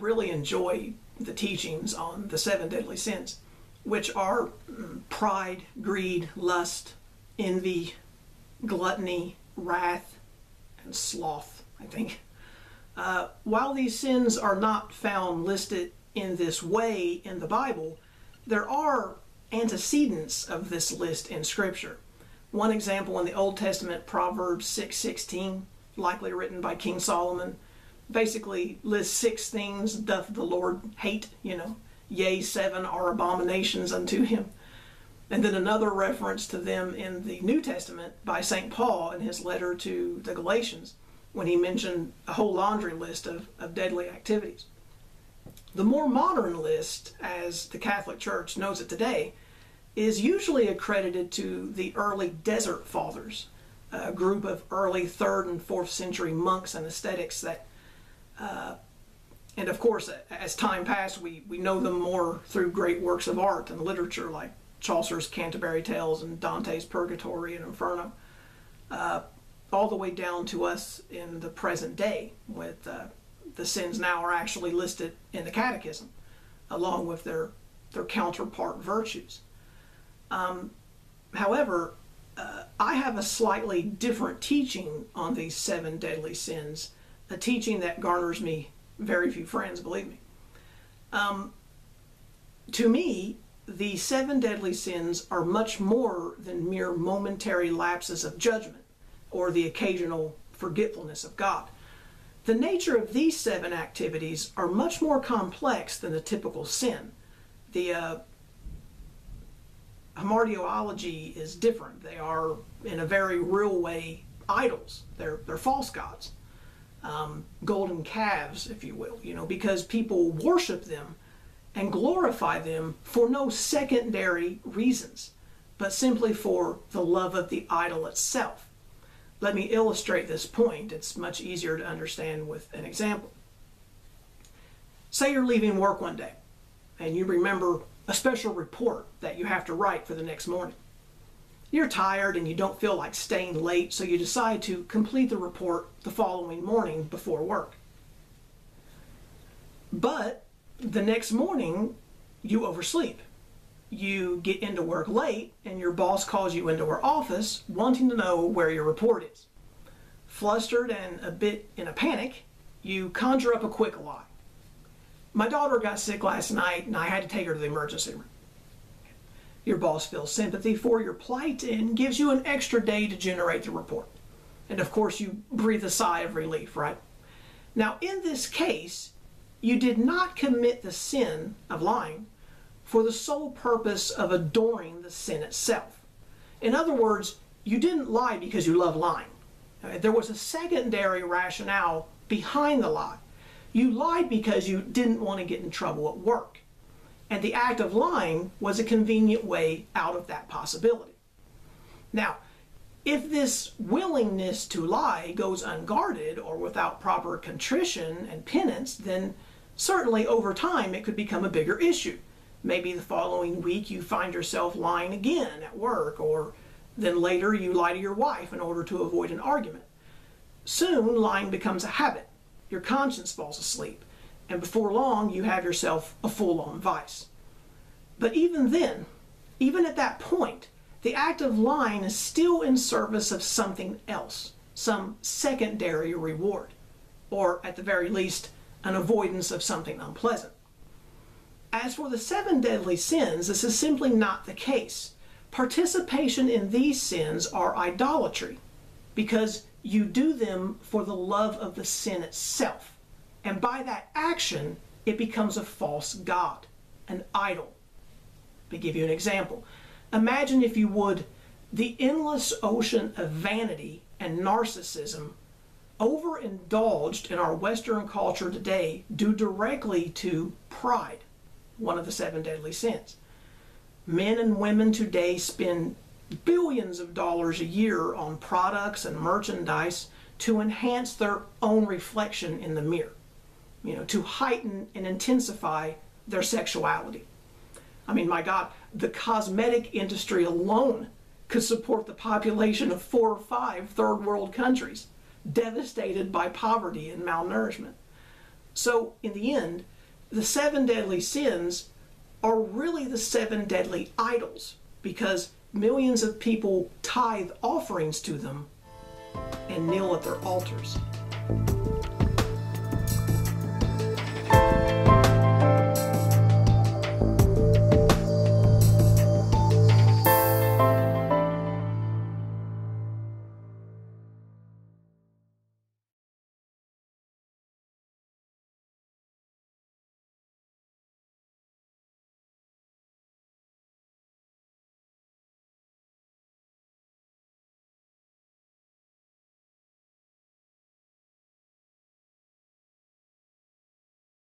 really enjoy the teachings on the 7 deadly sins, which are pride, greed, lust, envy, gluttony, wrath, and sloth, I think. While these sins are not found listed in this way in the Bible, there are antecedents of this list in Scripture. One example in the Old Testament, Proverbs 6:16, likely written by King Solomon, basically lists 6 things doth the Lord hate, yea, 7 are abominations unto him. And then another reference to them in the New Testament by St. Paul in his letter to the Galatians, when he mentioned a whole laundry list of deadly activities. The more modern list, as the Catholic Church knows it today, is usually accredited to the early Desert Fathers, a group of early 3rd and 4th century monks and ascetics that, and of course, as time passed, we know them more through great works of art and literature like Chaucer's Canterbury Tales and Dante's Purgatory and Inferno, all the way down to us in the present day, with the sins now are actually listed in the Catechism, along with their counterpart virtues. However, I have a slightly different teaching on these 7 deadly sins, a teaching that garners me very few friends, believe me. To me, the 7 deadly sins are much more than mere momentary lapses of judgment or the occasional forgetfulness of God. The nature of these 7 activities are much more complex than the typical sin. The hamartiology is different. They are, in a very real way, idols. They're false gods, golden calves, if you will, because people worship them and glorify them for no secondary reasons, but simply for the love of the idol itself. Let me illustrate this point. It's much easier to understand with an example. Say you're leaving work one day and you remember a special report that you have to write for the next morning. You're tired and you don't feel like staying late, so you decide to complete the report the following morning before work. But the next morning, you oversleep. You get into work late and your boss calls you into her office wanting to know where your report is. Flustered and a bit in a panic, you conjure up a quick lie. My daughter got sick last night and I had to take her to the emergency room. Your boss feels sympathy for your plight and gives you an extra day to generate the report. And of course you breathe a sigh of relief, right? Now in this case, you did not commit the sin of lying for the sole purpose of adoring the sin itself. In other words, you didn't lie because you love lying. There was a secondary rationale behind the lie. You lied because you didn't want to get in trouble at work. And the act of lying was a convenient way out of that possibility. Now, if this willingness to lie goes unguarded or without proper contrition and penance, then certainly over time it could become a bigger issue. Maybe the following week you find yourself lying again at work, or then later you lie to your wife in order to avoid an argument. Soon lying becomes a habit. Your conscience falls asleep, and before long you have yourself a full-on vice. But even then, even at that point, the act of lying is still in service of something else, some secondary reward, or at the very least, an avoidance of something unpleasant. As for the 7 deadly sins, this is simply not the case. Participation in these sins are idolatry, because you do them for the love of the sin itself. And by that action, it becomes a false god, an idol. Let me give you an example. Imagine, if you would, the endless ocean of vanity and narcissism overindulged in our Western culture today due directly to pride, one of the 7 deadly sins. Men and women today spend billions of dollars a year on products and merchandise to enhance their own reflection in the mirror, to heighten and intensify their sexuality. I mean, my God, the cosmetic industry alone could support the population of 4 or 5 third world countries devastated by poverty and malnourishment. So in the end, the 7 deadly sins are really the 7 deadly idols, because millions of people tithe offerings to them and kneel at their altars.